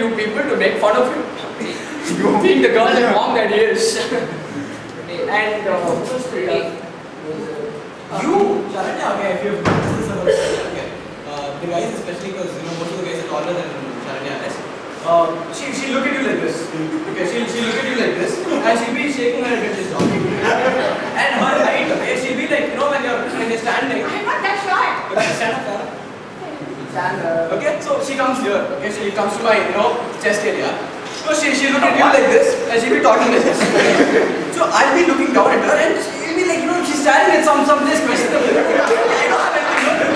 you people to make fun of him. You being the girl and mom that he is. And you, Sharanya, okay, if you've noticed this about Sharanya, the guys especially because most of the guys are taller than Sharanya is. She look at you like this. Okay, she'll look at you like this, and she'll be shaking her head when she's talking. And her height, okay, she'll be like, when you're standing. I'm not that short. Okay, stand up, stand up. Okay, so she comes here. Okay, she comes to my chest area. So she'll look at you like this, and she'll be talking like this. So I'll be looking down at her, and she'll be like, she's staring at some place questionable. I don't have anything to do.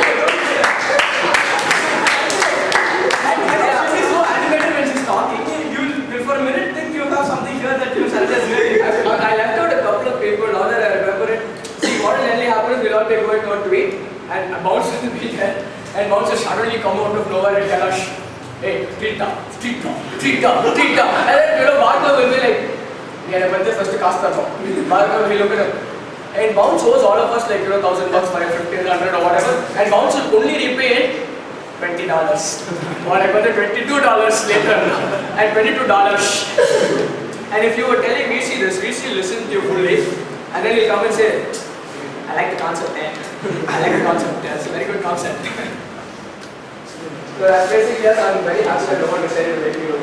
For a minute, think you have something here that you suggest really. I left out a couple of people, now that I remember it. See, what will really happen is we'll all be going out to eat, and Bounce will be there, and Bounce will suddenly come out of nowhere and tell us, hey, street talk. And then, Bhargav will be like, yeah, but this was the cast talk. Bhargav will look at him. And Bounce owes all of us like, $1,000, $500, $100 or whatever, and Bounce will only repay it $20 or another $22 later and $22. And if you were telling VC this, VC listened to you fully and then he'll come and say, I like the concept, man. I like the concept, it's a very good concept. So that's basically yes, I'm very happy I don't want to say it with you.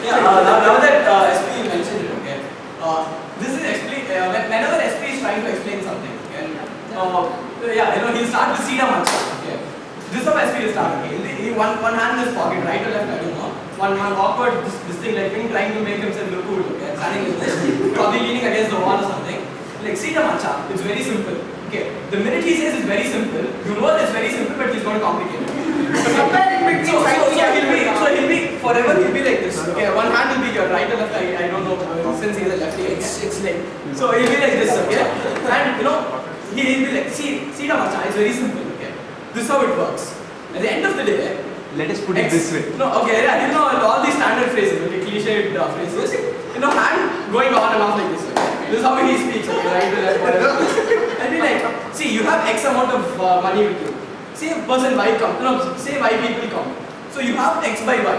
Yeah, now that SP mentioned it, okay, this is SP, whenever SP is trying to explain something, okay, he'll start with Sida Mancha, okay. This is how SP will start, okay. One hand in his pocket, right or left, I don't know. One awkward, this thing like him trying to make himself look cool, okay. Standing like this, probably leaning against the wall or something. Like, Sida Mancha, it's very simple, okay. The minute he says it's very simple, you know it's very simple, but he's going to complicate it. So he'll be, forever he'll be like this, okay. One hand will be your right or left, I don't know, since he's a lefty, it's like, so he'll be like this, okay. And he'll be like, Sida Mancha, it's very simple. This is how it works. At the end of the day, let us put it this way. No, okay, all these standard phrases, okay, cliched phrases, hand going on and off like this. Okay? This is how he speaks, okay, right to left, whatever. And be like, see, you have X amount of money with you. Say person Y come, say Y people come. So you have X by Y.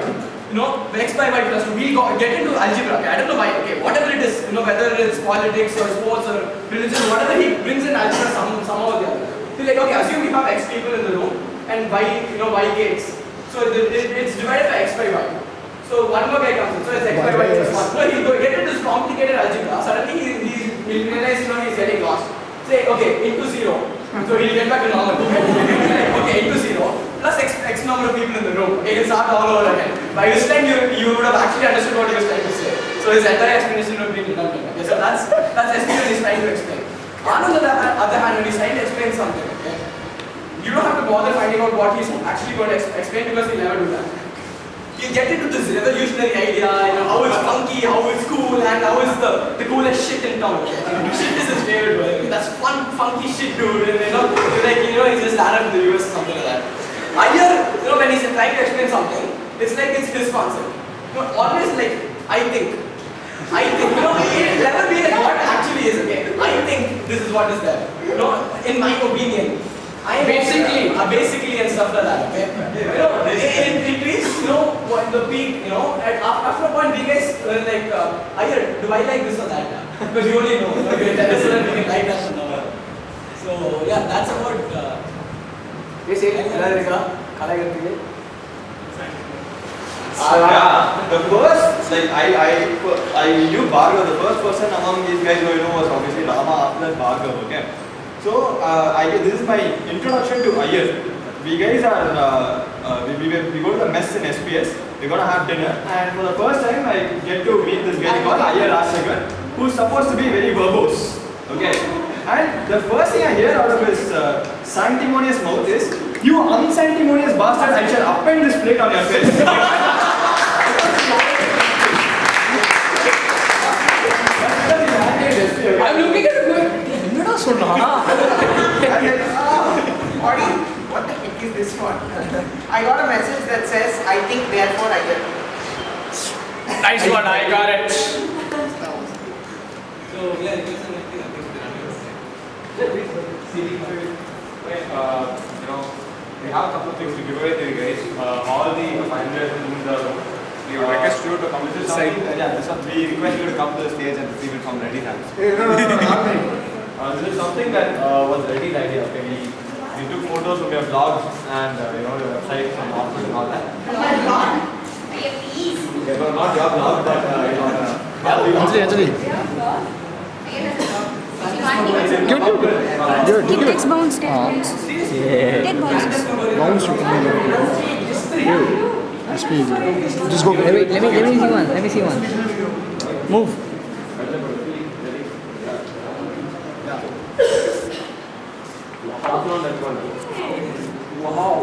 X by Y plus 2. We'll get into algebra. Okay? I don't know why. Okay, whatever it is, whether it's politics or sports or religion, whatever he brings in algebra somehow or the other. You're like, okay, assume you have X people in the room and Y gates. So it's divided by X by Y. So one more guy comes in, so it's X by Y plus 1. No, he'll get into this complicated algebra. Suddenly he'll realize he's getting lost. Say, okay, into 0. So he'll get back to normal. Okay, into 0 plus X number of people in the room. Okay, he'll start all over again. By this time you would have actually understood what he was trying to say. So his entire explanation would be redundant. Okay, so that's SP what he's trying to explain. Anand, on the other hand, when he's trying to explain something, okay, you don't have to bother finding out what he's actually going to explain because he'll never do that. You get into this revolutionary idea, how it's funky, how it's cool, and how it's the coolest shit in town. Okay? Shit is his favorite word. That's fun, funky shit, dude. And he's just started in the US or something like that. Iyer, when he's trying to explain something, it's like it's his concept. Always like, I think. It'll never be like what actually is, okay? I think this is what is there. In my opinion. Basically and stuff like that, okay? It reaches, the peak, after a point, we guys were like, do I like this or that? Because you only know, okay, that is so that we can like that or not. So, yeah, that's about, the first, I knew Bhargav, the first person among these guys who I know was obviously Rama, after that Bhargav, okay? So, this is my introduction to Iyer. We guys are, we go to the mess in SPS, we're going to have dinner, and for the first time I get to meet this guy called Iyer Rajshekhar, who's supposed to be very verbose, okay? And the first thing I hear out of his sanctimonious mouth is, you unsanctimonious bastard, I shall append this plate on your face. I'm looking at it going, what the heck is this one? I got a message that says, I think therefore I get. Nice one, I got it. So, yeah, we have a couple of things to give away to you guys. All the finalists in the room, we would you to come. This is something, we request you to come to the stage and receive it from Reddy's hands. This is something that was Reddy's idea. Okay, we took photos from your vlogs and your website and all that. Yeah, well, not your vlog, but Anjali. It takes bounce, take bounce. Take bounce. Bounce. Speed. Just go. Wait, let me see one. Let me see one. Move. Wow.